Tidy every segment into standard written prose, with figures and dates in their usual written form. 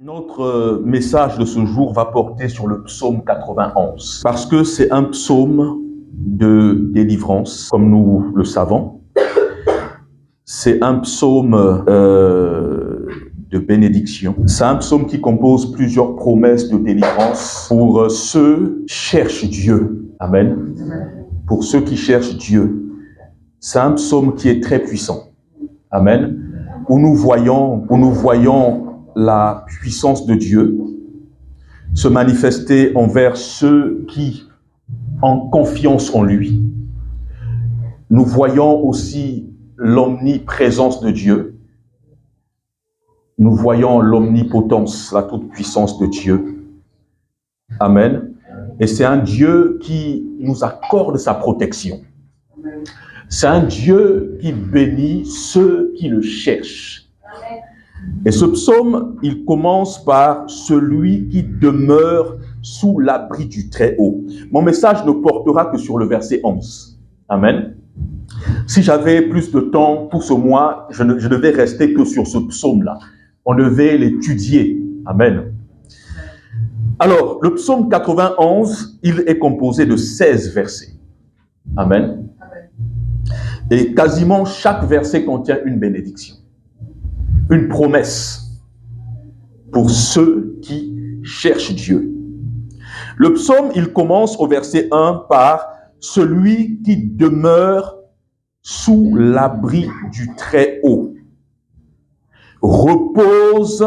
Notre message de ce jour va porter sur le psaume 91 parce que c'est un psaume de délivrance, comme nous le savons. C'est un psaume de bénédiction. C'est un psaume qui compose plusieurs promesses de délivrance pour ceux qui cherchent Dieu. Amen. Pour ceux qui cherchent Dieu. C'est un psaume qui est très puissant. Amen. Où nous voyons la puissance de Dieu se manifester envers ceux qui ont confiance en lui. Nous voyons aussi l'omniprésence de Dieu. Nous voyons l'omnipotence, la toute-puissance de Dieu. Amen. Et c'est un Dieu qui nous accorde sa protection. C'est un Dieu qui bénit ceux qui le cherchent. Et ce psaume, il commence par celui qui demeure sous l'abri du Très-Haut. Mon message ne portera que sur le verset 11. Amen. Si j'avais plus de temps pour ce mois, je ne devais rester que sur ce psaume-là. On devait l'étudier. Amen. Alors, le psaume 91, il est composé de 16 versets. Amen. Et quasiment chaque verset contient une bénédiction. Une promesse pour ceux qui cherchent Dieu. Le psaume, il commence au verset 1 par « Celui qui demeure sous l'abri du Très-Haut, repose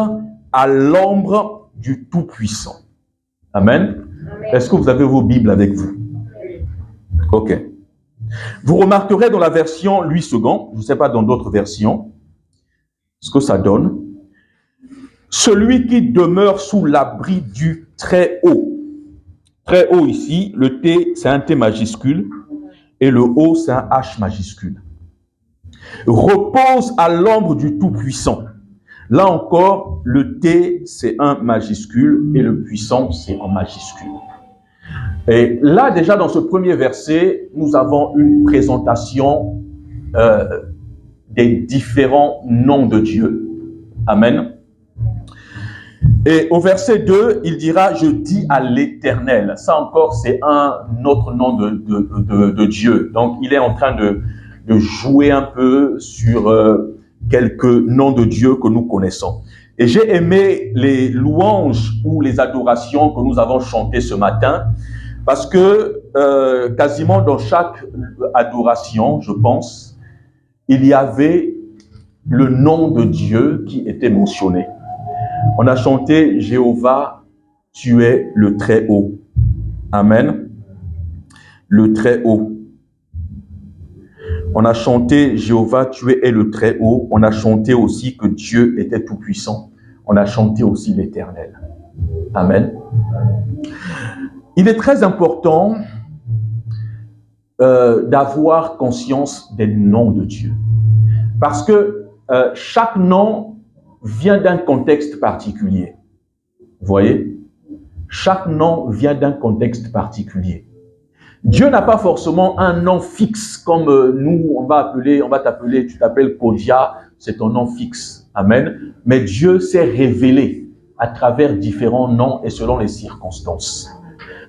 à l'ombre du Tout-Puissant. » Amen. Est-ce que vous avez vos Bibles avec vous? Ok. Vous remarquerez dans la version Louis II, je ne sais pas dans d'autres versions, ce que ça donne. Celui qui demeure sous l'abri du Très-Haut. Très-Haut ici, le T, c'est un T majuscule et le O, c'est un H majuscule. Repose à l'ombre du Tout-Puissant. Là encore, le T, c'est un majuscule et le puissant, c'est en majuscule. Et là, déjà, dans ce premier verset, nous avons une présentation des différents noms de Dieu. Amen. Et au verset 2, il dira « Je dis à l'Éternel ». Ça encore, c'est un autre nom de Dieu. Donc, il est en train de jouer un peu sur quelques noms de Dieu que nous connaissons. Et j'ai aimé les louanges ou les adorations que nous avons chantées ce matin, parce que quasiment dans chaque adoration, je pense, il y avait le nom de Dieu qui était mentionné. On a chanté « Jéhovah, tu es le Très-Haut ». Amen. Le Très-Haut. On a chanté « Jéhovah, tu es le Très-Haut ». On a chanté aussi que Dieu était tout-puissant. On a chanté aussi l'Éternel. Amen. Il est très important d'avoir conscience des noms de Dieu. Parce que chaque nom vient d'un contexte particulier. Vous voyez? Chaque nom vient d'un contexte particulier. Dieu n'a pas forcément un nom fixe, comme nous, on va t'appeler, tu t'appelles Kodia, c'est ton nom fixe. Amen. Mais Dieu s'est révélé à travers différents noms et selon les circonstances.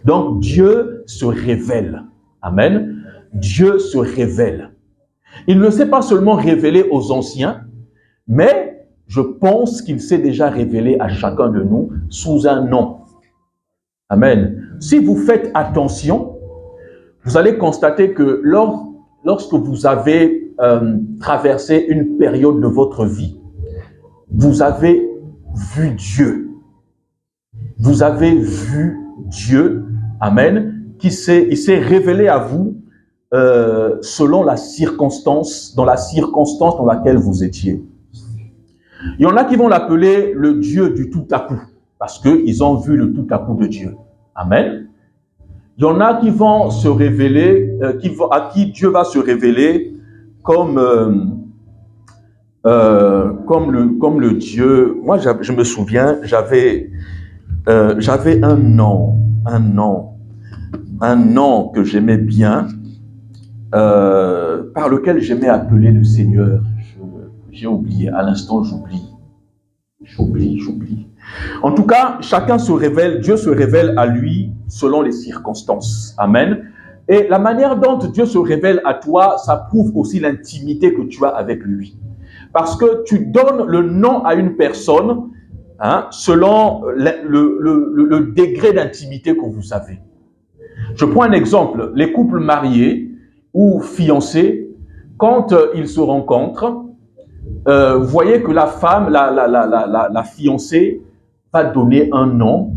Donc, Dieu se révèle. Amen. Dieu se révèle. Il ne s'est pas seulement révélé aux anciens, mais je pense qu'il s'est déjà révélé à chacun de nous sous un nom. Amen. Si vous faites attention, vous allez constater que lorsque vous avez traversé une période de votre vie, vous avez vu Dieu. Vous avez vu Dieu, amen, il s'est révélé à vous selon la circonstance dans laquelle vous étiez. Il y en a qui vont l'appeler le Dieu du tout à coup, parce qu'ils ont vu le tout à coup de Dieu. Amen. Il y en a qui vont se révéler, à qui Dieu va se révéler comme le Dieu. Moi, je me souviens, j'avais un nom que j'aimais bien, par lequel j'aimais appeler le Seigneur. J'ai oublié, à l'instant j'oublie. En tout cas, chacun se révèle, Dieu se révèle à lui selon les circonstances. Amen. Et la manière dont Dieu se révèle à toi, ça prouve aussi l'intimité que tu as avec lui. Parce que tu donnes le nom à une personne selon le degré d'intimité que vous avez. Je prends un exemple. Les couples mariés ou fiancés, quand ils se rencontrent, vous voyez que la femme, la fiancée, va donner un nom,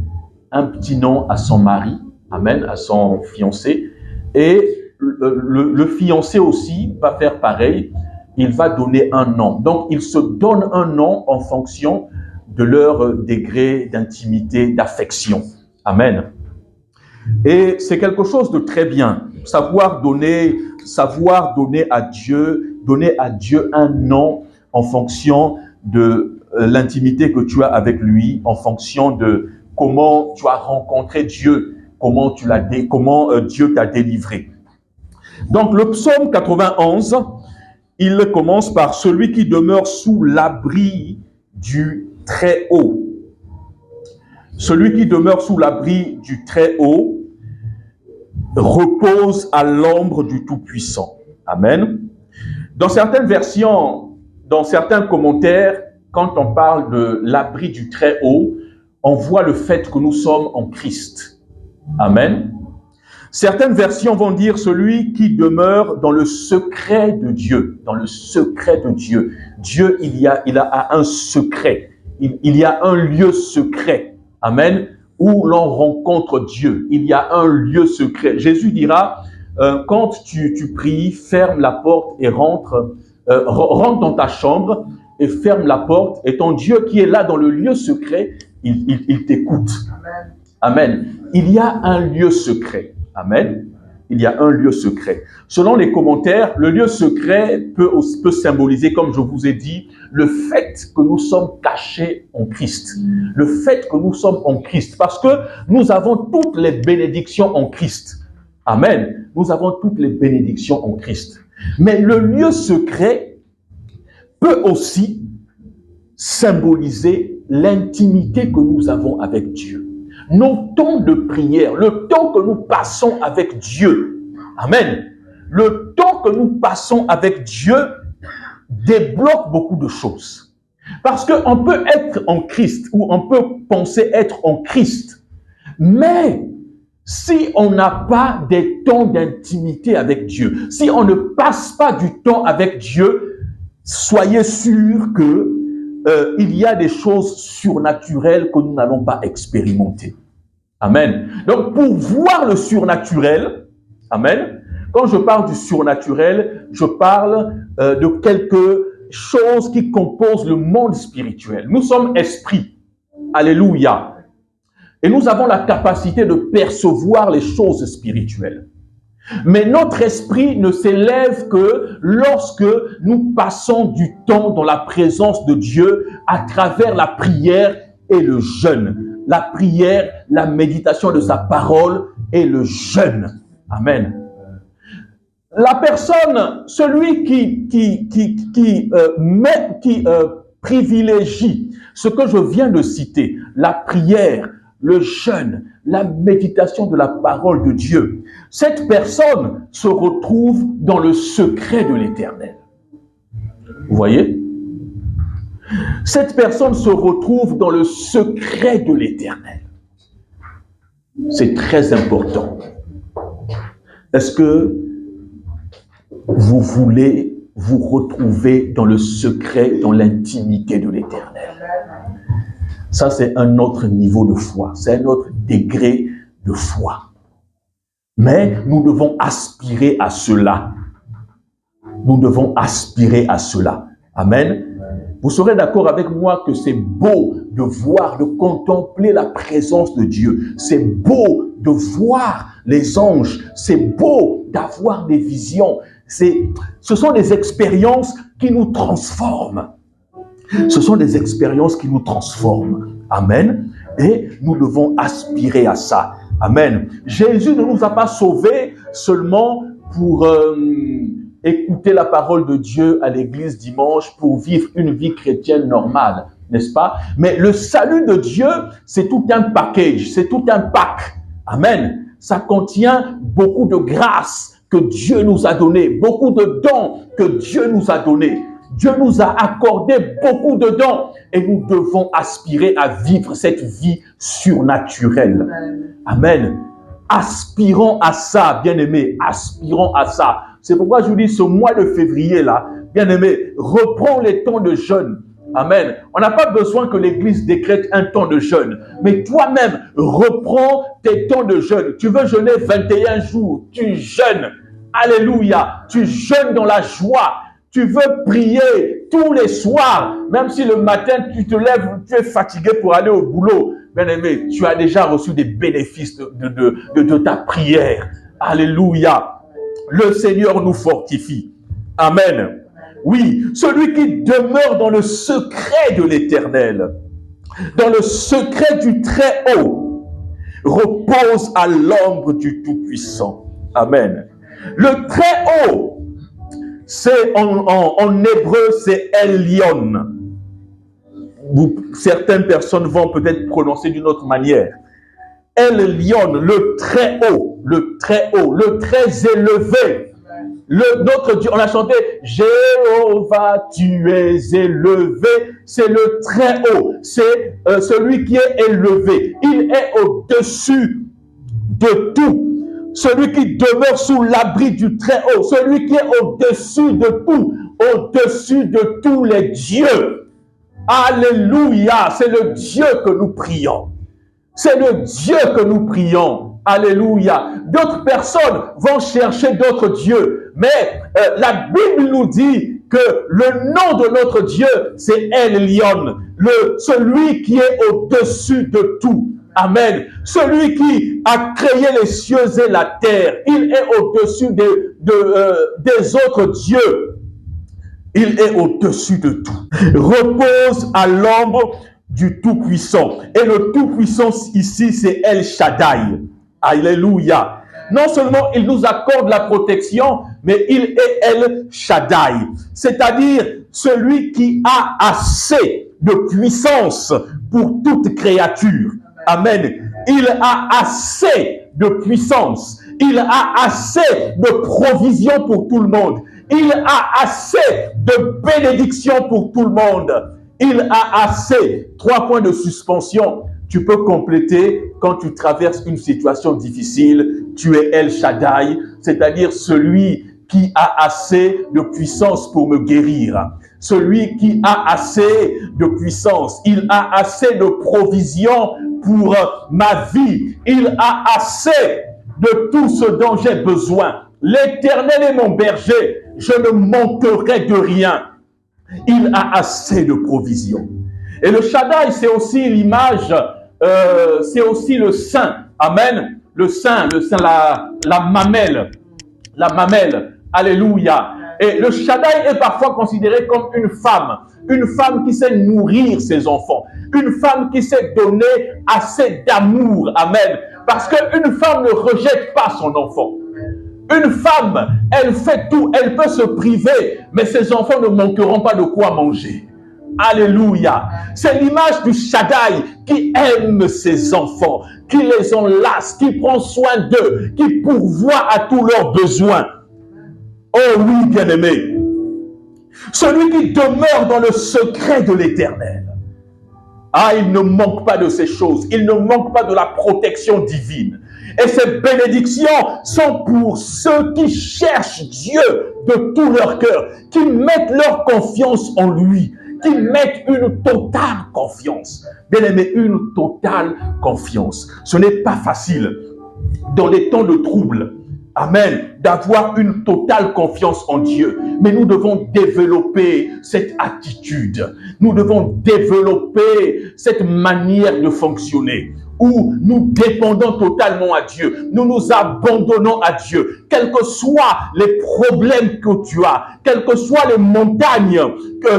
un petit nom à son mari, amen, à son fiancé. Et le fiancé aussi va faire pareil, il va donner un nom. Donc, ils se donnent un nom en fonction de leur degré d'intimité, d'affection. Amen. Et c'est quelque chose de très bien. Savoir donner à Dieu un nom en fonction de l'intimité que tu as avec lui, en fonction de comment tu as rencontré Dieu, comment Dieu t'a délivré. Donc le psaume 91, il commence par celui qui demeure sous l'abri du Très-Haut. Celui qui demeure sous l'abri du Très-Haut repose à l'ombre du Tout-Puissant. Amen. Dans certaines versions, dans certains commentaires, quand on parle de l'abri du Très-Haut, on voit le fait que nous sommes en Christ. Amen. Certaines versions vont dire celui qui demeure dans le secret de Dieu. Dans le secret de Dieu. Dieu, il a un secret. Il y a un lieu secret. Amen. Où l'on rencontre Dieu. Il y a un lieu secret. Jésus dira, quand tu pries, ferme la porte et rentre dans ta chambre et ferme la porte. Et ton Dieu qui est là dans le lieu secret, il t'écoute. Amen. Amen. Il y a un lieu secret. Amen. Il y a un lieu secret. Selon les commentaires, le lieu secret peut symboliser, comme je vous ai dit, le fait que nous sommes cachés en Christ. Le fait que nous sommes en Christ. Parce que nous avons toutes les bénédictions en Christ. Amen. Nous avons toutes les bénédictions en Christ. Mais le lieu secret peut aussi symboliser l'intimité que nous avons avec Dieu. Nos temps de prière, le temps que nous passons avec Dieu. Amen. Le temps que nous passons avec Dieu débloque beaucoup de choses. Parce qu'on peut être en Christ ou on peut penser être en Christ. Mais si on n'a pas des temps d'intimité avec Dieu, si on ne passe pas du temps avec Dieu, soyez sûrs que il y a des choses surnaturelles que nous n'allons pas expérimenter. Amen. Donc, pour voir le surnaturel, amen, quand je parle du surnaturel, je parle de quelque chose qui compose le monde spirituel. Nous sommes esprits. Alléluia. Et nous avons la capacité de percevoir les choses spirituelles. Mais notre esprit ne s'élève que lorsque nous passons du temps dans la présence de Dieu à travers la prière et le jeûne. La prière, la méditation de sa parole et le jeûne. Amen. La personne, celui qui privilégie ce que je viens de citer, la prière, le jeûne, la méditation de la parole de Dieu, cette personne se retrouve dans le secret de l'Éternel. Vous voyez? Cette personne se retrouve dans le secret de l'Éternel. C'est très important. Est-ce que vous voulez vous retrouver dans le secret, dans l'intimité de l'Éternel? Ça, c'est un autre niveau de foi. C'est un autre degré de foi. Mais nous devons aspirer à cela. Nous devons aspirer à cela. Amen. Vous serez d'accord avec moi que c'est beau de voir, de contempler la présence de Dieu. C'est beau de voir les anges. C'est beau d'avoir des visions. Ce sont des expériences qui nous transforment. Ce sont des expériences qui nous transforment. Amen. Et nous devons aspirer à ça. Amen. Jésus ne nous a pas sauvés seulement pour écouter la parole de Dieu à l'église dimanche, pour vivre une vie chrétienne normale. n'est-ce pas? Mais le salut de Dieu, c'est tout un package, c'est tout un pack. Amen. Ça contient beaucoup de grâces que Dieu nous a données, beaucoup de dons que Dieu nous a donnés. Dieu nous a accordé beaucoup de dons et nous devons aspirer à vivre cette vie surnaturelle. Amen. Aspirons à ça, bien-aimés, aspirons à ça. C'est pourquoi je vous dis, ce mois de février-là, bien-aimés, reprends les temps de jeûne. Amen. On n'a pas besoin que l'Église décrète un temps de jeûne. Mais toi-même, reprends tes temps de jeûne. Tu veux jeûner 21 jours, tu jeûnes. Alléluia. Tu jeûnes dans la joie. Tu veux prier tous les soirs. Même si le matin, tu te lèves, tu es fatigué pour aller au boulot. Bien-aimé, tu as déjà reçu des bénéfices de ta prière. Alléluia. Le Seigneur nous fortifie. Amen. Oui, celui qui demeure dans le secret de l'Éternel, dans le secret du Très-Haut, repose à l'ombre du Tout-Puissant. Amen. Le Très-Haut, c'est en hébreu, c'est Elyon. Certaines personnes vont peut-être prononcer d'une autre manière. Elyon, le Très-Haut, le Très-Haut, le très élevé. Notre Dieu, on a chanté Jéhovah, tu es élevé. C'est le Très-Haut, c'est celui qui est élevé. Il est au-dessus de tout. Celui qui demeure sous l'abri du Très-Haut, celui qui est au-dessus de tout, au-dessus de tous les dieux. Alléluia, c'est le Dieu que nous prions. C'est le Dieu que nous prions. Alléluia. D'autres personnes vont chercher d'autres dieux. Mais la Bible nous dit que le nom de notre Dieu, c'est Elyon. Celui qui est au-dessus de tout. Amen. Celui qui a créé les cieux et la terre. Il est au-dessus des autres dieux. Il est au-dessus de tout. Repose à l'ombre du Tout-Puissant. Et le Tout-Puissant ici, c'est El Shaddai. Alléluia. Non seulement il nous accorde la protection, mais il est El Shaddai. C'est-à-dire celui qui a assez de puissance pour toute créature. Amen. Il a assez de puissance. Il a assez de provision pour tout le monde. Il a assez de bénédiction pour tout le monde. Il a assez. 3 points de suspension. Tu peux compléter quand tu traverses une situation difficile. Tu es El Shaddai, c'est-à-dire celui qui a assez de puissance pour me guérir. Celui qui a assez de puissance. Il a assez de provision pour ma vie. Il a assez de tout ce dont j'ai besoin. L'Éternel est mon berger. Je ne manquerai de rien. Il a assez de provision. Et le Shaddai, c'est aussi l'image, c'est aussi le sein. Amen. Le sein, la mamelle. La mamelle. Alléluia. Et le Shaddai est parfois considéré comme une femme qui sait nourrir ses enfants, une femme qui sait donner assez d'amour. Amen. Parce qu'une femme ne rejette pas son enfant. Une femme, elle fait tout, elle peut se priver, mais ses enfants ne manqueront pas de quoi manger. Alléluia. C'est l'image du Shaddai qui aime ses enfants, qui les enlace, qui prend soin d'eux, qui pourvoit à tous leurs besoins. Oh oui, bien-aimé. Celui qui demeure dans le secret de l'Éternel. Ah, il ne manque pas de ces choses. Il ne manque pas de la protection divine. Et ces bénédictions sont pour ceux qui cherchent Dieu de tout leur cœur, qui mettent leur confiance en lui, qui mettent une totale confiance. Bien-aimé, une totale confiance. Ce n'est pas facile dans les temps de trouble. Amen. D'avoir une totale confiance en Dieu. Mais nous devons développer cette attitude. Nous devons développer cette manière de fonctionner où nous dépendons totalement à Dieu. Nous nous abandonnons à Dieu. Quels que soient les problèmes que tu as, quelles que soient les montagnes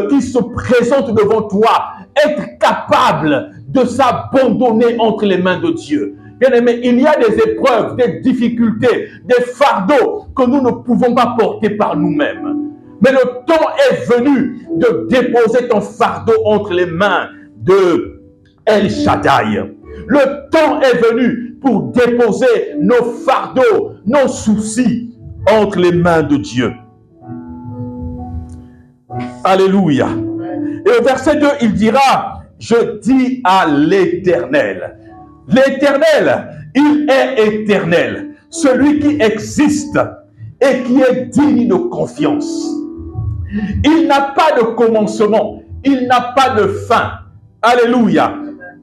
qui se présentent devant toi, être capable de s'abandonner entre les mains de Dieu. Bien-aimé, il y a des épreuves, des difficultés, des fardeaux que nous ne pouvons pas porter par nous-mêmes. Mais le temps est venu de déposer ton fardeau entre les mains de El Shaddai. Le temps est venu pour déposer nos fardeaux, nos soucis entre les mains de Dieu. Alléluia. Et au verset 2, il dira, je dis à l'Éternel. L'Éternel, il est éternel. Celui qui existe et qui est digne de confiance. Il n'a pas de commencement. Il n'a pas de fin. Alléluia.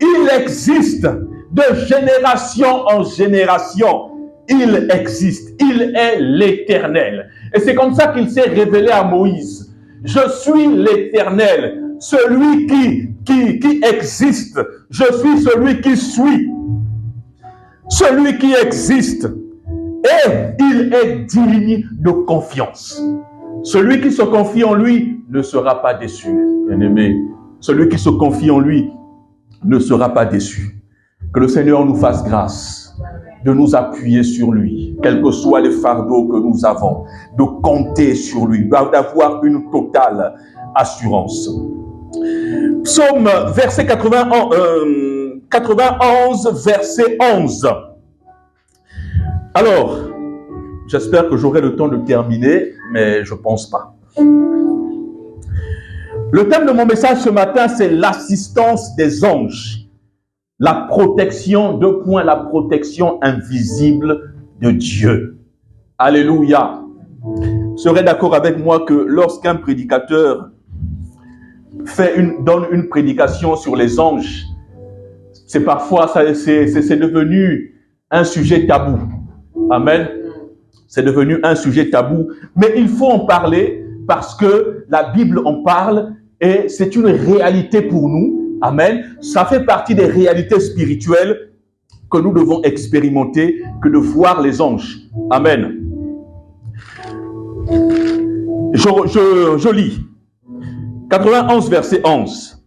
Il existe de génération en génération. Il existe. Il est l'Éternel. Et c'est comme ça qu'il s'est révélé à Moïse. Je suis l'Éternel, celui qui existe. Je suis celui qui suis. Celui qui existe. Et il est digne de confiance. Celui qui se confie en lui ne sera pas déçu. Bien-aimé, celui qui se confie en lui ne sera pas déçu. Que le Seigneur nous fasse grâce de nous appuyer sur lui, quels que soient les fardeaux que nous avons, de compter sur lui, d'avoir une totale assurance. Psaume verset 91, verset 11. Alors, j'espère que j'aurai le temps de terminer, mais je ne pense pas. Le thème de mon message ce matin, c'est l'assistance des anges. La protection, la protection invisible de Dieu. Alléluia. Vous serez d'accord avec moi que lorsqu'un prédicateur donne une prédication sur les anges, c'est parfois, c'est devenu un sujet tabou. Amen. C'est devenu un sujet tabou. Mais il faut en parler parce que la Bible en parle et c'est une réalité pour nous. Amen. Ça fait partie des réalités spirituelles que nous devons expérimenter, que de voir les anges. Amen. Je lis. 91, verset 11.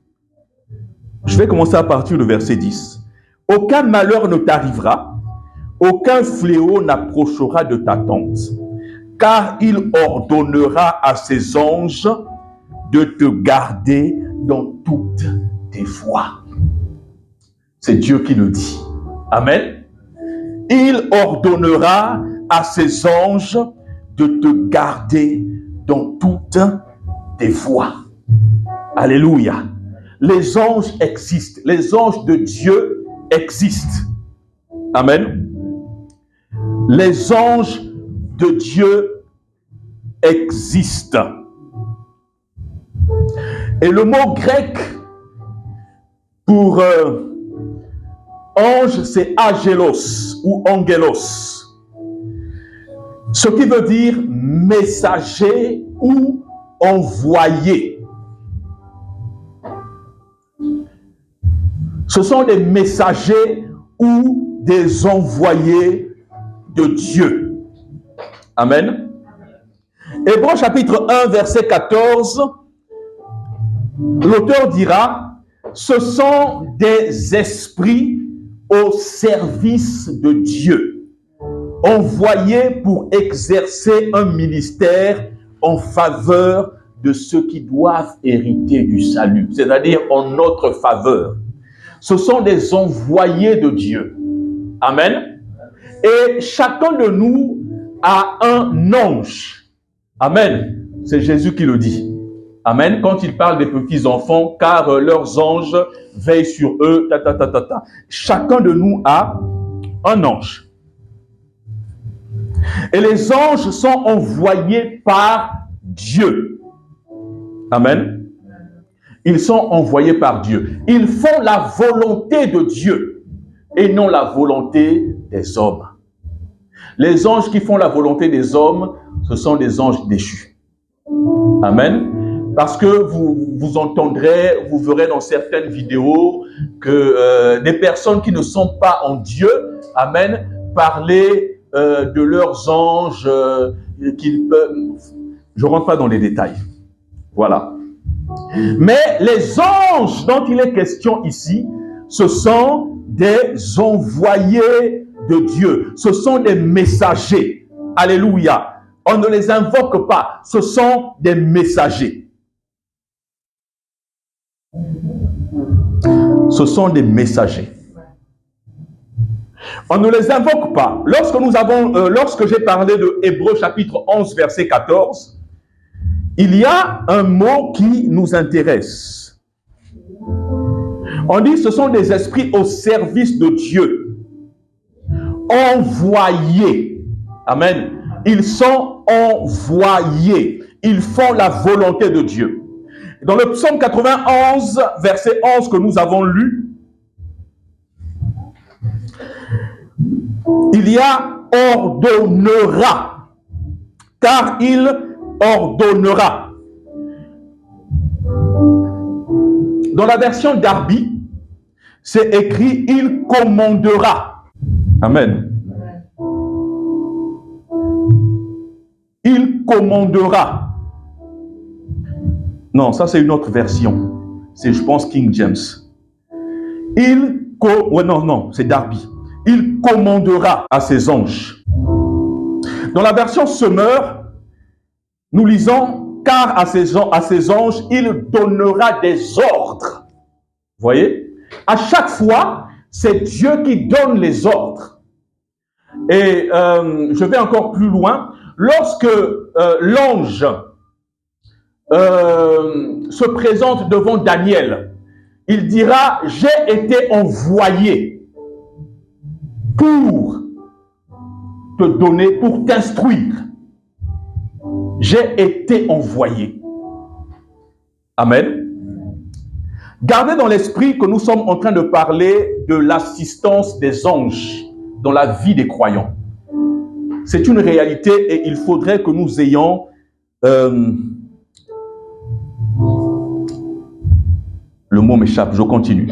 Je vais commencer à partir du verset 10. Aucun malheur ne t'arrivera, aucun fléau n'approchera de ta tente, car il ordonnera à ses anges de te garder dans toutes tes voies. C'est Dieu qui le dit. Amen. Il ordonnera à ses anges de te garder dans toutes tes voies. Alléluia. Les anges existent. Les anges de Dieu existent. Amen. Les anges de Dieu existent. Et le mot grec pour ange, c'est angelos ou angelos. Ce qui veut dire messager ou envoyé. Ce sont des messagers ou des envoyés de Dieu. Amen. Hébreux chapitre 1, verset 14, l'auteur dira, ce sont des esprits au service de Dieu, envoyés pour exercer un ministère en faveur de ceux qui doivent hériter du salut, c'est-à-dire en notre faveur. Ce sont des envoyés de Dieu. Amen. Et chacun de nous a un ange. Amen. C'est Jésus qui le dit. Amen. Quand il parle des petits-enfants, car leurs anges veillent sur eux. Chacun de nous a un ange. Et les anges sont envoyés par Dieu. Amen. Ils sont envoyés par Dieu. Ils font la volonté de Dieu et non la volonté des hommes. Les anges qui font la volonté des hommes, ce sont des anges déchus. Amen. Parce que vous entendrez, vous verrez dans certaines vidéos que des personnes qui ne sont pas en Dieu, amen, parler de leurs anges, qu'ils peuvent... Je ne rentre pas dans les détails. Voilà. Mais les anges dont il est question ici, ce sont des envoyés de Dieu. Ce sont des messagers. Alléluia. On ne les invoque pas. Ce sont des messagers. Ce sont des messagers. On ne les invoque pas. Lorsque j'ai parlé de Hébreux chapitre 11, verset 14, il y a un mot qui nous intéresse. On dit ce sont des esprits au service de Dieu, envoyés. Amen. Ils sont envoyés. Ils font la volonté de Dieu. Dans le psaume 91, verset 11 que nous avons lu, il y a ordonnera, car il ordonnera. Dans la version Darby, c'est écrit il commandera. Amen. Il commandera. Non, ça c'est une autre version. C'est, je pense, King James. Non, c'est Darby. Il commandera à ses anges. Dans la version Semeur, nous lisons, car à ses anges, il donnera des ordres. Vous voyez? À chaque fois, c'est Dieu qui donne les ordres. Et je vais encore plus loin. Lorsque l'ange se présente devant Daniel, il dira, j'ai été envoyé pour te donner, pour t'instruire. J'ai été envoyé. Amen. Gardez dans l'esprit que nous sommes en train de parler de l'assistance des anges dans la vie des croyants. C'est une réalité et il faudrait que nous ayons le mot m'échappe, je continue.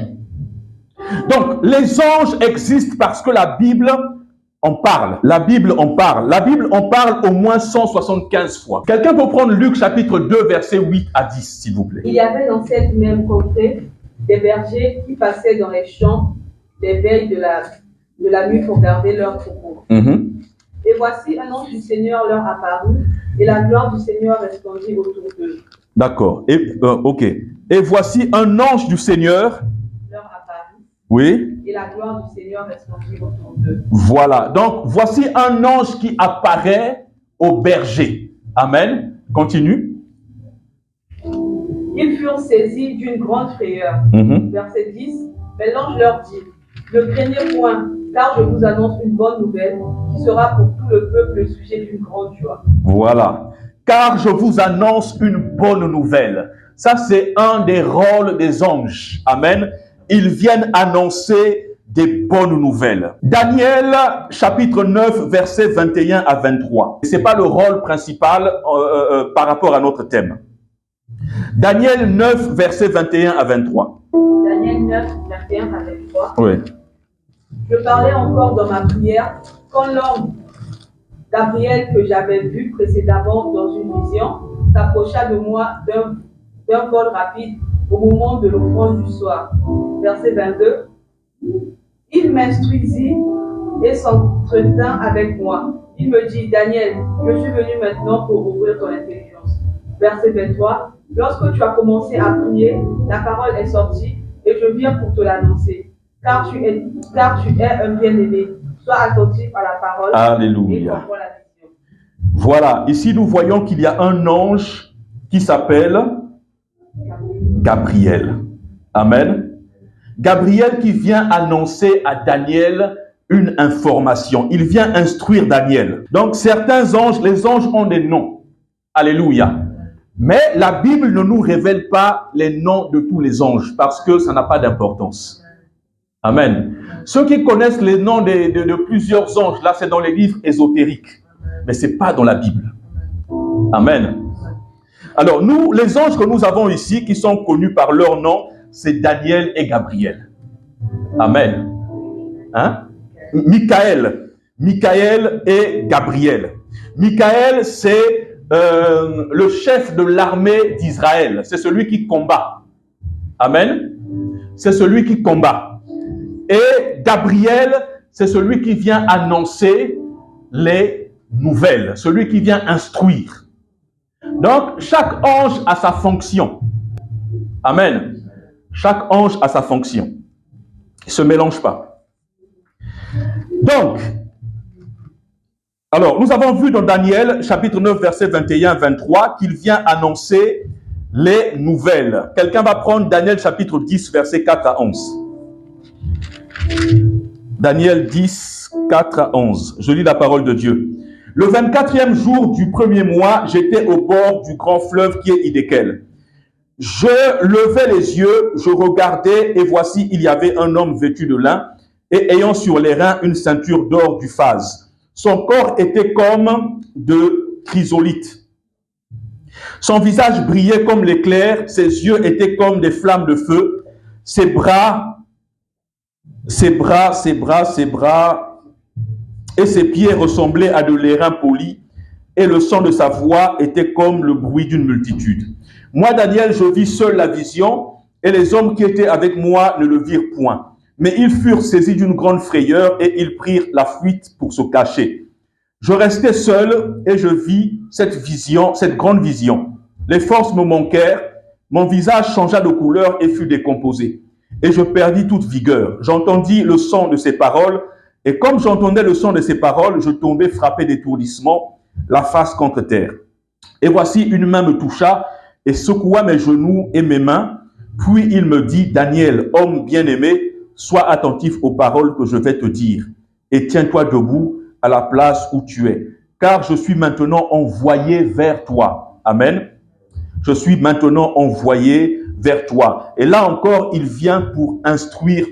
Donc, les anges existent parce que la Bible en parle. La Bible en parle. La Bible en parle au moins 175 fois. Quelqu'un peut prendre Luc chapitre 2, versets 8 à 10, s'il vous plaît. Il y avait dans cette même contrée des bergers qui passaient dans les champs des veilles de la nuit pour garder leurs troupeaux. Et voici un ange du Seigneur leur apparut, et la gloire du Seigneur resplendit autour d'eux. D'accord. Ok. Et voici un ange du Seigneur leur apparut. Oui. Et la gloire du Seigneur resplendit autour d'eux. Voilà. Donc, voici un ange qui apparaît au berger. Amen. Continue. Ils furent saisis d'une grande frayeur. Verset 10. Mais l'ange leur dit, ne craignez point, car je vous annonce une bonne nouvelle qui sera pour tout le peuple le sujet d'une grande joie. Voilà. Car je vous annonce une bonne nouvelle. Ça, c'est un des rôles des anges. Amen. Ils viennent annoncer des bonnes nouvelles. Daniel, chapitre 9, versets 21 à 23. Ce n'est pas le rôle principal par rapport à notre thème. Daniel 9, versets 21 à 23. Daniel 9, 21 à 23. Oui. Je parlais encore dans ma prière quand l'homme Gabriel que j'avais vu précédemment dans une vision s'approcha de moi d'un vol rapide au moment de l'offrande du soir. Verset 22. Il m'instruisit et s'entretint avec moi. Il me dit, Daniel, je suis venu maintenant pour ouvrir ton intelligence. Verset 23. Lorsque tu as commencé à prier, la parole est sortie et je viens pour te l'annoncer. Car tu es un bien-aimé. Sois attentif à la parole. Alléluia. Voilà, ici nous voyons qu'il y a un ange qui s'appelle Gabriel. Amen. Gabriel qui vient annoncer à Daniel une information. Il vient instruire Daniel. Donc certains anges, les anges ont des noms. Alléluia. Mais la Bible ne nous révèle pas les noms de tous les anges parce que ça n'a pas d'importance. Amen. Ceux qui connaissent les noms de plusieurs anges, là c'est dans les livres ésotériques. Mais ce n'est pas dans la Bible. Amen. Alors nous, les anges que nous avons ici, qui sont connus par leur nom, c'est Daniel et Gabriel. Amen. Hein? Michael et Gabriel. Michael, c'est le chef de l'armée d'Israël. C'est celui qui combat. Amen. C'est celui qui combat. Et Gabriel, c'est celui qui vient annoncer les nouvelles, celui qui vient instruire. Donc, chaque ange a sa fonction. Amen. Chaque ange a sa fonction. ne se mélangent pas. Donc, alors, nous avons vu dans Daniel, chapitre 9, verset 21-23, qu'il vient annoncer les nouvelles. Quelqu'un va prendre Daniel, chapitre 10, verset 4 à 11. Daniel 10, 4 à 11. Je lis la parole de Dieu. Le 24e jour du premier mois, j'étais au bord du grand fleuve qui est Hiddekel. Je levai les yeux, je regardais, et voici, il y avait un homme vêtu de lin, et ayant sur les reins une ceinture d'or du phase. Son corps était comme de chrysolite. Son visage brillait comme l'éclair, ses yeux étaient comme des flammes de feu, ses bras, et ses pieds ressemblaient à de l'airain poli, et le son de sa voix était comme le bruit d'une multitude. Moi, Daniel, je vis seul la vision, et les hommes qui étaient avec moi ne le virent point. Mais ils furent saisis d'une grande frayeur, et ils prirent la fuite pour se cacher. Je restai seul, et je vis cette grande vision. Les forces me manquèrent, mon visage changea de couleur et fut décomposé. Et je perdis toute vigueur. J'entendis le son de ses paroles, et comme j'entendais le son de ses paroles, je tombai frappé d'étourdissement, la face contre terre. Et voici, une main me toucha et secoua mes genoux et mes mains. Puis il me dit, Daniel, homme bien-aimé, sois attentif aux paroles que je vais te dire, et tiens-toi debout à la place où tu es, car je suis maintenant envoyé vers toi. Amen. Je suis maintenant envoyé vers toi. Et là encore, il vient pour instruire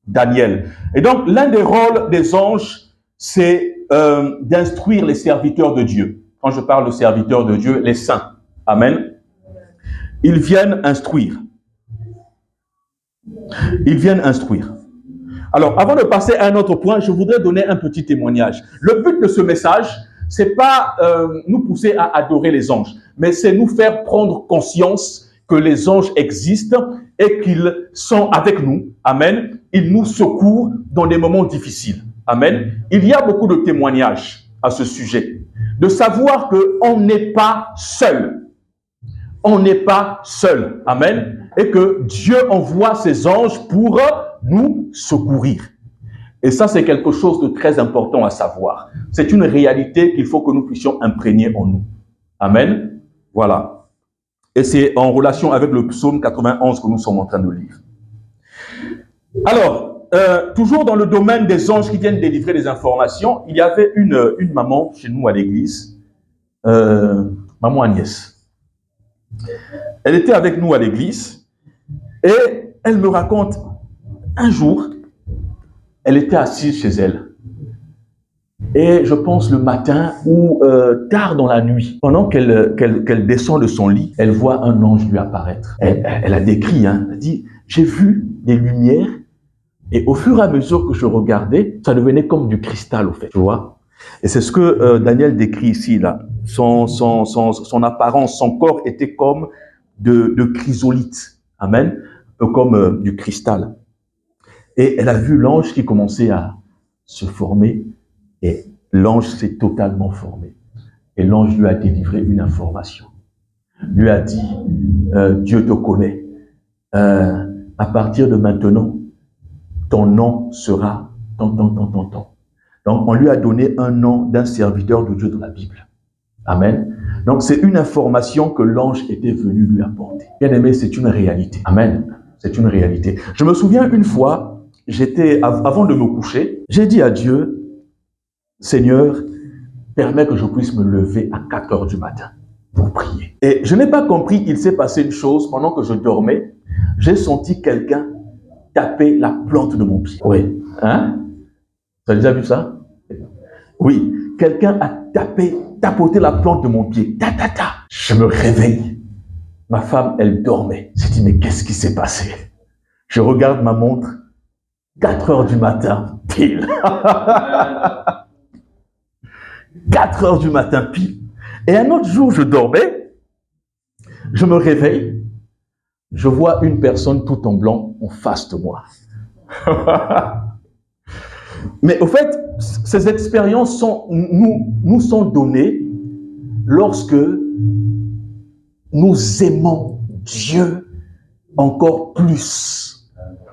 Daniel. Et donc, l'un des rôles des anges, c'est d'instruire les serviteurs de Dieu. Quand je parle de serviteurs de Dieu, les saints. Amen. Ils viennent instruire. Ils viennent instruire. Alors, avant de passer à un autre point, je voudrais donner un petit témoignage. Le but de ce message, c'est pas nous pousser à adorer les anges, mais c'est nous faire prendre conscience que les anges existent et qu'ils sont avec nous. Amen. Ils nous secourent dans des moments difficiles. Amen. Il y a beaucoup de témoignages à ce sujet. De savoir qu'on n'est pas seul. On n'est pas seul. Amen. Et que Dieu envoie ses anges pour nous secourir. Et ça, c'est quelque chose de très important à savoir. C'est une réalité qu'il faut que nous puissions imprégner en nous. Amen. Voilà. Et c'est en relation avec le psaume 91 que nous sommes en train de lire. Alors, toujours dans le domaine des anges qui viennent délivrer des informations, il y avait une maman chez nous à l'église, maman Agnès. Elle était avec nous à l'église et elle me raconte un jour, elle était assise chez elle. Et je pense le matin ou tard dans la nuit, pendant qu'elle descend de son lit, elle voit un ange lui apparaître. Elle a décrit, elle dit, j'ai vu des lumières et au fur et à mesure que je regardais, ça devenait comme du cristal au fait, tu vois. Et c'est ce que Daniel décrit ici, là. Son apparence, son corps était comme de chrysolite, amen, comme du cristal. Et elle a vu l'ange qui commençait à se former. Et l'ange s'est totalement formé. Et l'ange lui a délivré une information. Lui a dit, Dieu te connaît. À partir de maintenant, ton nom sera tant. Donc, on lui a donné un nom d'un serviteur de Dieu dans la Bible. Amen. Donc, c'est une information que l'ange était venu lui apporter. Bien aimé, c'est une réalité. Amen. C'est une réalité. Je me souviens une fois, avant de me coucher, j'ai dit à Dieu, Seigneur, permets que je puisse me lever à 4 heures du matin pour prier. Et je n'ai pas compris, il s'est passé une chose, pendant que je dormais, j'ai senti quelqu'un taper la plante de mon pied. Oui, hein? Tu as déjà vu ça? Oui, quelqu'un a tapoté la plante de mon pied. Je me réveille. Ma femme, elle dormait. J'ai dit, mais qu'est-ce qui s'est passé? Je regarde ma montre, 4 heures du matin, pile. 4 heures du matin pile. Et un autre jour, je dormais, je me réveille, je vois une personne tout en blanc en face de moi. Mais au fait, ces expériences nous sont données lorsque nous aimons Dieu encore plus.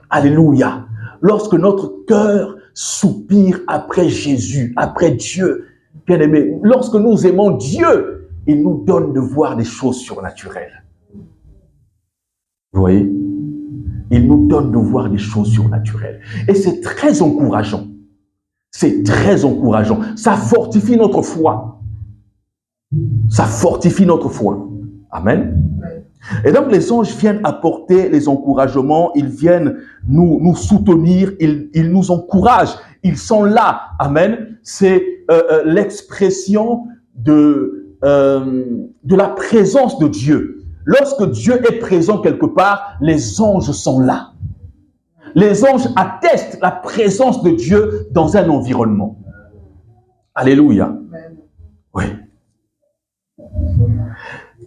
Alléluia. lorsque notre cœur soupire après Jésus, après Dieu, bien-aimé, lorsque nous aimons Dieu, il nous donne de voir des choses surnaturelles. Vous voyez? Il nous donne de voir des choses surnaturelles. Et c'est très encourageant. C'est très encourageant. Ça fortifie notre foi. Ça fortifie notre foi. Amen. Et donc les anges viennent apporter les encouragements, ils viennent nous soutenir, ils nous encouragent, ils sont là. Amen. C'est l'expression de la présence de Dieu. Lorsque Dieu est présent quelque part, les anges sont là. Les anges attestent la présence de Dieu dans un environnement. Alléluia. Oui.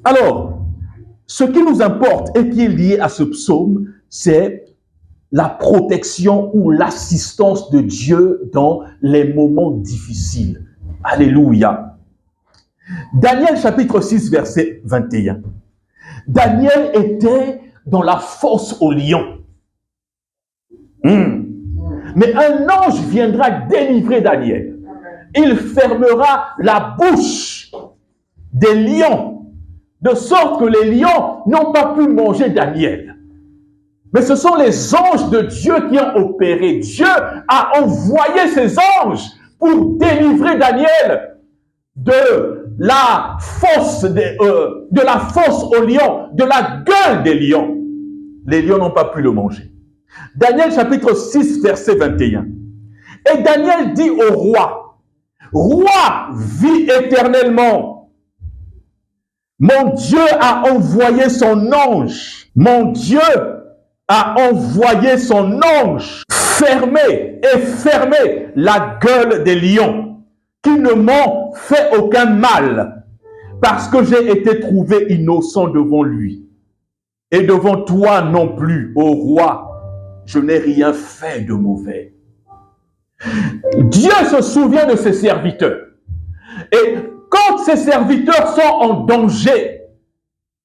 Alors, ce qui nous importe et qui est lié à ce psaume, c'est la protection ou l'assistance de Dieu dans les moments difficiles. Alléluia. Daniel chapitre 6, verset 21. Daniel était dans la fosse au lion. Mais un ange viendra délivrer Daniel. Il fermera la bouche des lions, de sorte que les lions n'ont pas pu manger Daniel. Mais ce sont les anges de Dieu qui ont opéré. Dieu a envoyé ses anges pour délivrer Daniel de la fosse aux lions, de la gueule des lions. Les lions n'ont pas pu le manger. Daniel chapitre 6, verset 21. Et Daniel dit au roi, « Roi, vis éternellement. Mon Dieu a envoyé son ange. Mon Dieu a envoyé son ange fermer la gueule des lions, qui ne m'ont fait aucun mal, parce que j'ai été trouvé innocent devant lui. Et devant toi non plus, ô roi, je n'ai rien fait de mauvais. » Dieu se souvient de ses serviteurs. Et quand ses serviteurs sont en danger,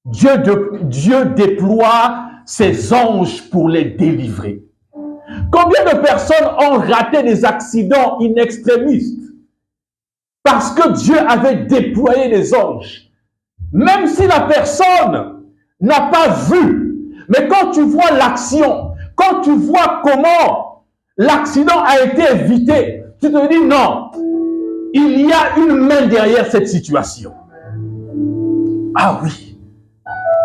Dieu déploie ses anges pour les délivrer. Combien de personnes ont raté des accidents in extremis parce que Dieu avait déployé des anges? Même si la personne n'a pas vu, mais quand tu vois l'action, quand tu vois comment l'accident a été évité, tu te dis non, il y a une main derrière cette situation. Ah oui.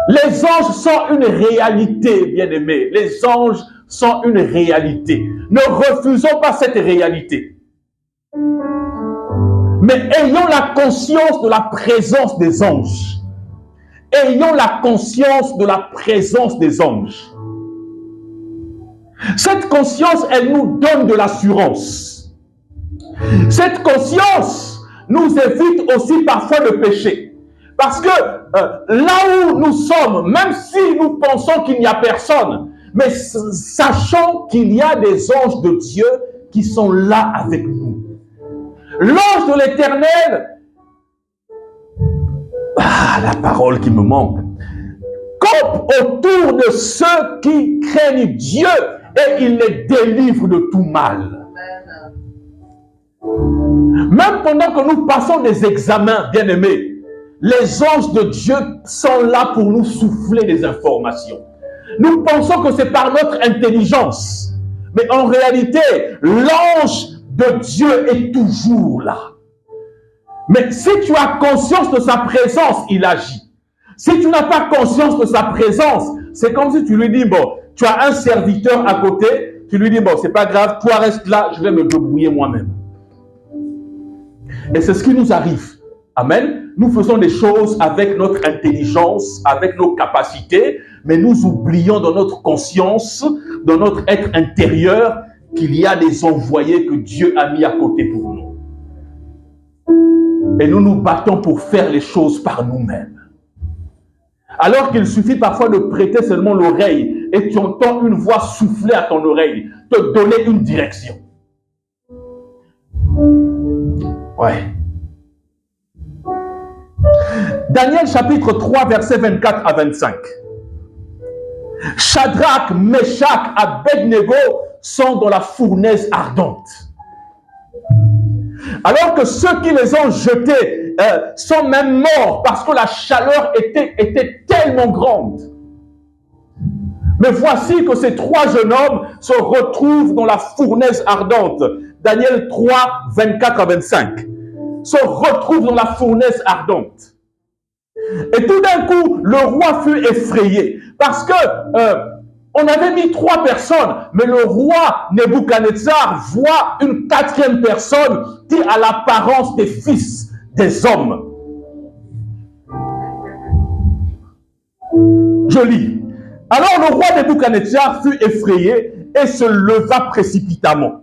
Les anges sont une réalité, bien-aimés. Les anges sont une réalité. Ne refusons pas cette réalité. Mais ayons la conscience de la présence des anges. Ayons la conscience de la présence des anges. Cette conscience, elle nous donne de l'assurance. Cette conscience nous évite aussi parfois de pécher. Parce que là où nous sommes, même si nous pensons qu'il n'y a personne, mais sachons qu'il y a des anges de Dieu qui sont là avec nous. L'ange de l'Éternel, la parole qui me manque, campe autour de ceux qui craignent Dieu et il les délivre de tout mal. Même pendant que nous passons des examens, bien-aimés, les anges de Dieu sont là pour nous souffler des informations. Nous pensons que c'est par notre intelligence. Mais en réalité, l'ange de Dieu est toujours là. Mais si tu as conscience de sa présence, il agit. Si tu n'as pas conscience de sa présence, c'est comme si tu lui dis, bon, tu as un serviteur à côté, tu lui dis, bon, c'est pas grave, toi reste là, je vais me débrouiller moi-même. Et c'est ce qui nous arrive. Amen. Nous faisons des choses avec notre intelligence, avec nos capacités, mais nous oublions dans notre conscience, dans notre être intérieur, qu'il y a des envoyés que Dieu a mis à côté pour nous. Et nous nous battons pour faire les choses par nous-mêmes. Alors qu'il suffit parfois de prêter seulement l'oreille et tu entends une voix souffler à ton oreille, te donner une direction. Ouais. Daniel chapitre 3, versets 24 à 25. Shadrach, Meshach, Abednego sont dans la fournaise ardente. Alors que ceux qui les ont jetés sont même morts parce que la chaleur était tellement grande. Mais voici que ces 3 jeunes hommes se retrouvent dans la fournaise ardente. Daniel 3, 24 à 25. Se retrouvent dans la fournaise ardente. Et tout d'un coup, le roi fut effrayé parce que on avait mis 3 personnes, mais le roi Nebuchadnezzar voit une 4e personne qui a l'apparence des fils des hommes. Je lis. Alors le roi Nebuchadnezzar fut effrayé et se leva précipitamment.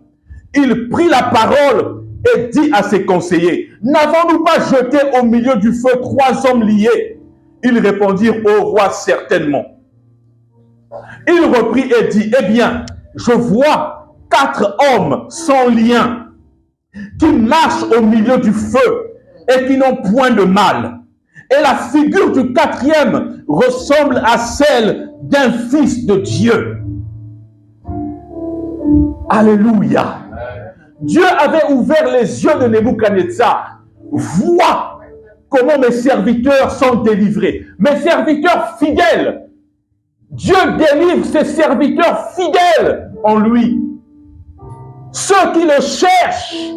Il prit la parole et dit à ses conseillers, « N'avons-nous pas jeté au milieu du feu 3 hommes liés ?» Ils répondirent au roi, « Certainement. » Il reprit et dit, « Eh bien, je vois 4 hommes sans lien qui marchent au milieu du feu et qui n'ont point de mal. Et la figure du 4e ressemble à celle d'un fils de Dieu. » Alléluia. Dieu avait ouvert les yeux de Nebuchadnezzar. Vois comment mes serviteurs sont délivrés. Mes serviteurs fidèles. Dieu délivre ses serviteurs fidèles en lui. Ceux qui le cherchent.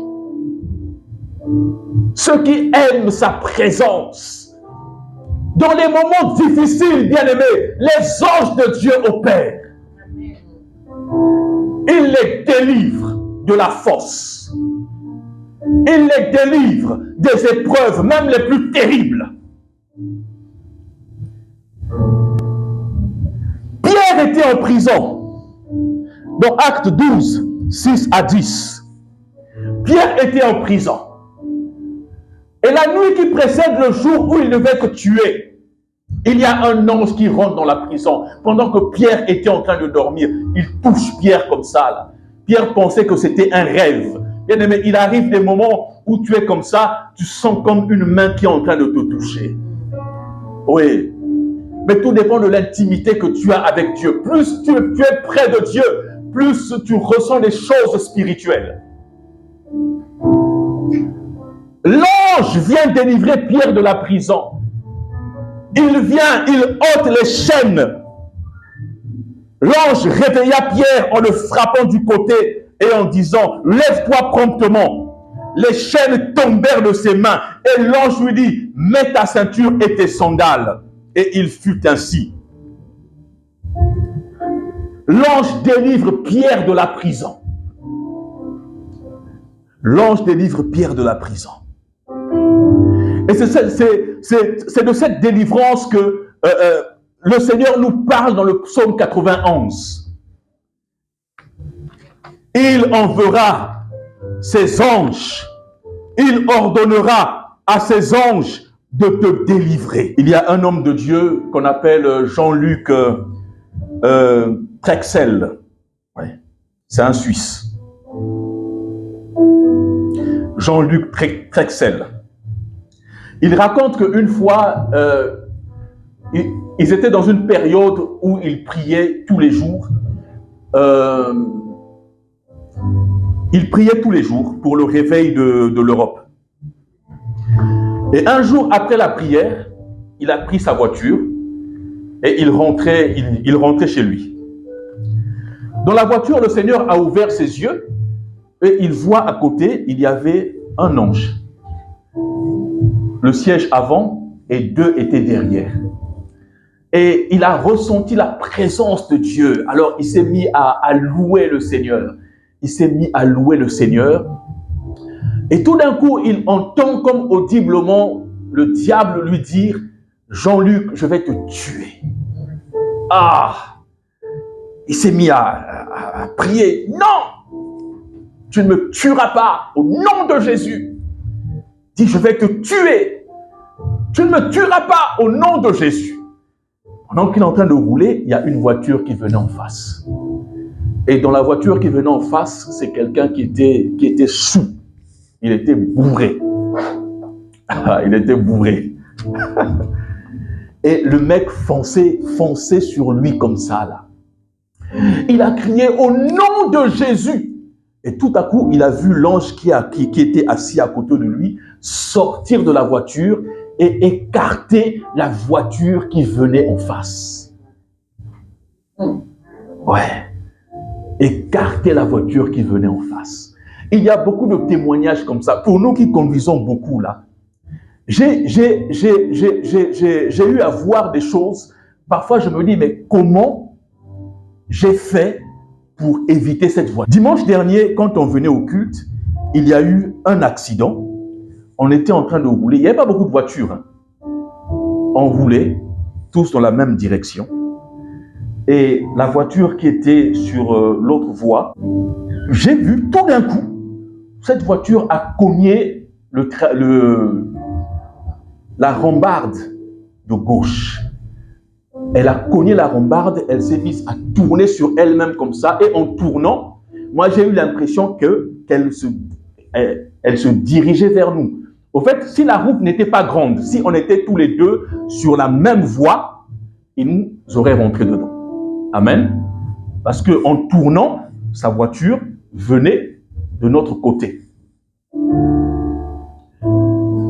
Ceux qui aiment sa présence. Dans les moments difficiles, bien-aimés, les anges de Dieu opèrent. Il les délivre de la force. Il les délivre des épreuves, même les plus terribles. Pierre était en prison. Dans Actes 12, 6 à 10. Pierre était en prison. Et la nuit qui précède le jour où il devait être tué, il y a un ange qui rentre dans la prison. Pendant que Pierre était en train de dormir, il touche Pierre comme ça, là. Pierre pensait que c'était un rêve. Bien aimé, il arrive des moments où tu es comme ça, tu sens comme une main qui est en train de te toucher. Oui. Mais tout dépend de l'intimité que tu as avec Dieu. Plus tu es près de Dieu, plus tu ressens des choses spirituelles. L'ange vient délivrer Pierre de la prison. Il vient, il ôte les chaînes. L'ange réveilla Pierre en le frappant du côté et en disant, « Lève-toi promptement. » Les chaînes tombèrent de ses mains et l'ange lui dit, « Mets ta ceinture et tes sandales. » Et il fut ainsi. L'ange délivre Pierre de la prison. L'ange délivre Pierre de la prison. Et c'est de cette délivrance que le Seigneur nous parle dans le psaume 91. Il enverra ses anges. Il ordonnera à ses anges de te délivrer. Il y a un homme de Dieu qu'on appelle Jean-Luc Trexel. Ouais. C'est un Suisse. Jean-Luc Trexel. Il raconte qu'une fois, ils étaient dans une période où ils priaient tous les jours. Ils priaient tous les jours pour le réveil de l'Europe. Et un jour après la prière, il a pris sa voiture et il rentrait chez lui. Dans la voiture, le Seigneur a ouvert ses yeux et il voit à côté, il y avait un ange. Le siège avant et 2 étaient derrière. Et il a ressenti la présence de Dieu. Alors il s'est mis à louer le Seigneur. Il s'est mis à louer le Seigneur. Et tout d'un coup, il entend comme audiblement le diable lui dire, « Jean-Luc, je vais te tuer. » Ah! Il s'est mis à prier, « Non! Tu ne me tueras pas au nom de Jésus. » Il dit, « Je vais te tuer. Tu ne me tueras pas au nom de Jésus. » Pendant qu'il est en train de rouler, il y a une voiture qui venait en face. Et dans la voiture qui venait en face, c'est quelqu'un qui était sous. Il était bourré. Il était bourré. Et le mec fonçait sur lui comme ça, là. il a crié au nom de Jésus. Et tout à coup, il a vu l'ange qui était assis à côté de lui sortir de la voiture et écarter la voiture qui venait en face. Ouais. Écarter la voiture qui venait en face. Il y a beaucoup de témoignages comme ça. Pour nous qui conduisons beaucoup là, j'ai eu à voir des choses. Parfois, je me dis, mais comment j'ai fait pour éviter cette voiture? Dimanche dernier, quand on venait au culte, il y a eu un accident. On était en train de rouler. Il n'y avait pas beaucoup de voitures. Hein. On roulait tous dans la même direction. Et la voiture qui était sur l'autre voie, j'ai vu tout d'un coup, cette voiture a cogné la rambarde de gauche. Elle a cogné la rambarde, elle s'est mise à tourner sur elle-même comme ça. Et en tournant, moi j'ai eu l'impression qu'elle se dirigeait vers nous. Au fait, si la route n'était pas grande, si on était tous les deux sur la même voie, il nous aurait rentré dedans. Amen. Parce qu'en tournant, sa voiture venait de notre côté.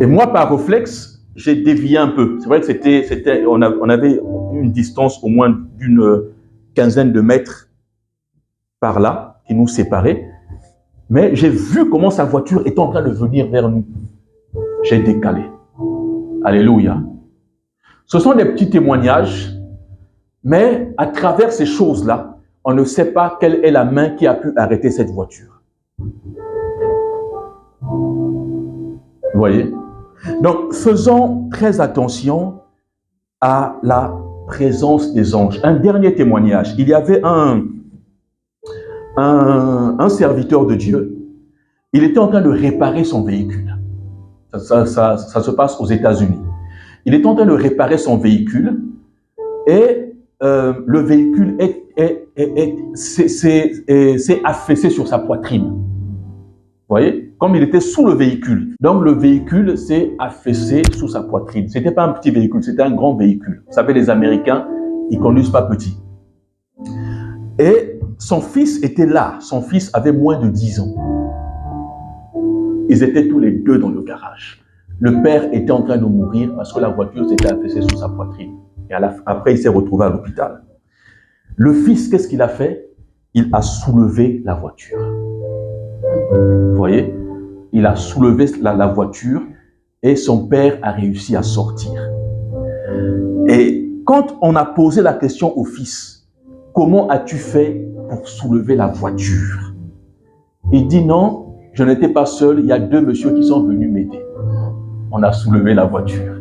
Et moi, par réflexe, j'ai dévié un peu. C'est vrai que on avait une distance au moins d'une quinzaine de mètres par là, qui nous séparait. Mais j'ai vu comment sa voiture était en train de venir vers nous. J'ai décalé. Alléluia. Ce sont des petits témoignages, mais à travers ces choses-là, on ne sait pas quelle est la main qui a pu arrêter cette voiture. Vous voyez? Donc, faisons très attention à la présence des anges. Un dernier témoignage. Il y avait un serviteur de Dieu. Il était en train de réparer son véhicule. Ça se passe aux États-Unis. Il est en train de réparer son véhicule et le véhicule s'est affaissé sur sa poitrine. Vous voyez? Comme il était sous le véhicule. Donc le véhicule s'est affaissé sous sa poitrine. Ce n'était pas un petit véhicule, c'était un grand véhicule. Vous savez, les Américains, ils ne conduisent pas petit. Et son fils était là. Son fils avait moins de 10 ans. Ils étaient tous les deux dans le garage. Le père était en train de mourir parce que la voiture s'était affaissée sous sa poitrine. Et après, il s'est retrouvé à l'hôpital. Le fils, qu'est-ce qu'il a fait? Il a soulevé la voiture. Vous voyez? Il a soulevé la voiture et son père a réussi à sortir. Et quand on a posé la question au fils, comment as-tu fait pour soulever la voiture? Il dit non, je n'étais pas seul, il y a 2 messieurs qui sont venus m'aider. On a soulevé la voiture.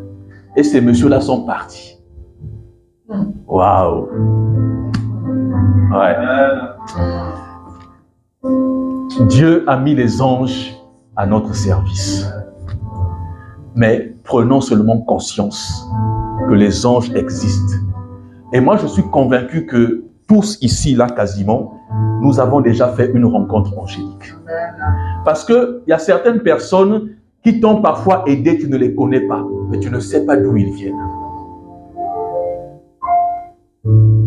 Et ces messieurs-là sont partis. Waouh! Ouais. Dieu a mis les anges à notre service. Mais prenons seulement conscience que les anges existent. Et moi, je suis convaincu que tous ici, là, quasiment, nous avons déjà fait une rencontre angélique. Parce qu'il y a certaines personnes qui t'ont parfois aidé, tu ne les connais pas, mais tu ne sais pas d'où ils viennent.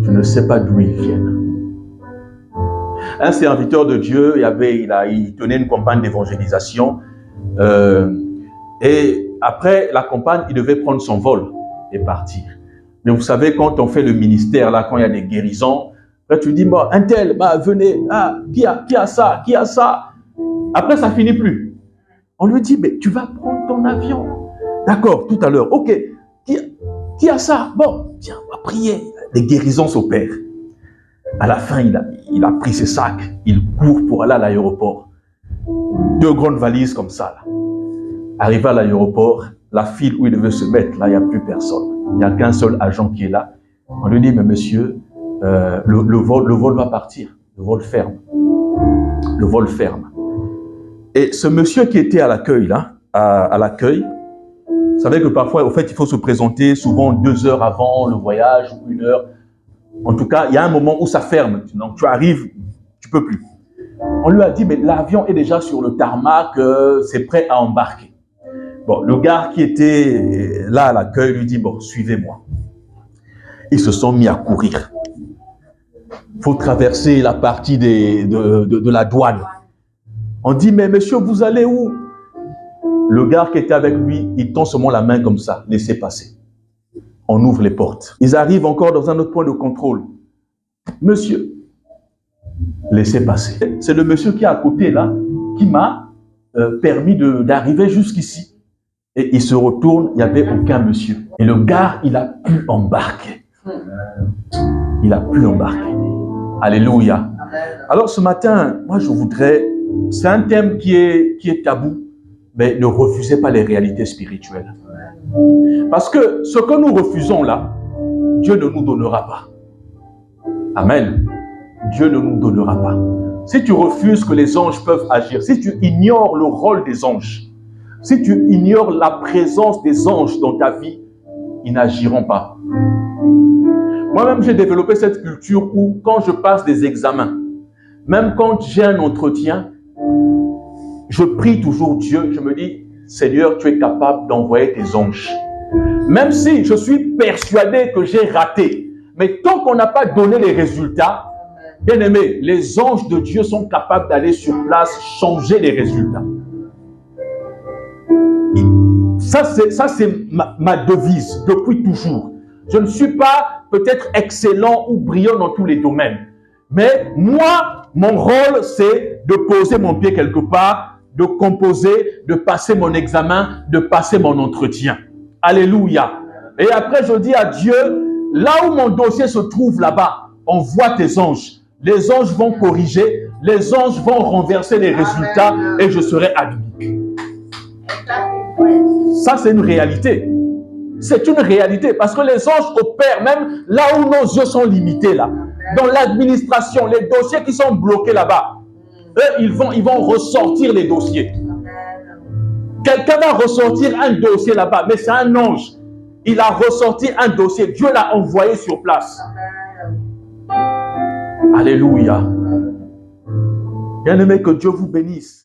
Tu ne sais pas d'où ils viennent. Un serviteur de Dieu, il tenait une campagne d'évangélisation et après la campagne, il devait prendre son vol et partir. Mais vous savez, quand on fait le ministère, là, quand il y a des guérisons, après tu dis, bon, un tel, bah, venez, qui a ça, qui a ça. Après, ça finit plus. On lui dit, mais tu vas prendre ton avion. D'accord, tout à l'heure, ok. Qui a ça? Bon, tiens, on va prier. Les guérisons s'opèrent. À la fin, il a pris ses sacs, il court pour aller à l'aéroport. 2 grandes valises comme ça. Là. Arrivé à l'aéroport, la file où il devait se mettre, là, il n'y a plus personne. Il n'y a qu'un seul agent qui est là. On lui dit, mais monsieur, le vol va partir. Le vol ferme. Le vol ferme. Et ce monsieur qui était à l'accueil, là, à l'accueil, vous savez que parfois, au fait, il faut se présenter souvent 2 heures avant le voyage ou 1 heure. En tout cas, il y a un moment où ça ferme. Donc, tu arrives, tu peux plus. On lui a dit, mais l'avion est déjà sur le tarmac, c'est prêt à embarquer. Bon, le gars qui était là à l'accueil lui dit, bon, suivez-moi. Ils se sont mis à courir. faut traverser la partie de la douane. On dit, mais monsieur, vous allez où? Le gars qui était avec lui, il tend seulement la main comme ça, laissez passer. On ouvre les portes. Ils arrivent encore dans un autre point de contrôle. Monsieur, laissez passer. C'est le monsieur qui est à côté là, qui m'a permis d'arriver jusqu'ici. Et il se retourne, il n'y avait aucun monsieur. Et le gars, il a pu embarquer. Il a pu embarquer. Alléluia. Alors ce matin, moi je voudrais, c'est un thème qui est tabou, mais ne refusez pas les réalités spirituelles. Parce que ce que nous refusons là, Dieu ne nous donnera pas. Amen. Dieu ne nous donnera pas. Si tu refuses que les anges peuvent agir, si tu ignores le rôle des anges, si tu ignores la présence des anges dans ta vie, ils n'agiront pas. Moi-même, j'ai développé cette culture où, quand je passe des examens, même quand j'ai un entretien, je prie toujours Dieu, je me dis, Seigneur, tu es capable d'envoyer tes anges. Même si je suis persuadé que j'ai raté, mais tant qu'on n'a pas donné les résultats, bien aimé, les anges de Dieu sont capables d'aller sur place, changer les résultats. Ça, c'est ma devise depuis toujours. Je ne suis pas peut-être excellent ou brillant dans tous les domaines. Mais moi, mon rôle, c'est de poser mon pied quelque part, de composer, de passer mon examen, de passer mon entretien. Alléluia. Et après, je dis à Dieu, là où mon dossier se trouve là-bas, envoie tes anges. Les anges vont corriger, les anges vont renverser les résultats et je serai admis. Ça, c'est une réalité. C'est une réalité parce que les anges opèrent même là où nos yeux sont limités là. Dans l'administration, les dossiers qui sont bloqués là-bas, eux, ils vont ressortir les dossiers. Quelqu'un va ressortir un dossier là-bas, mais c'est un ange. Il a ressorti un dossier. Dieu l'a envoyé sur place. Alléluia. Bien-aimé, que Dieu vous bénisse.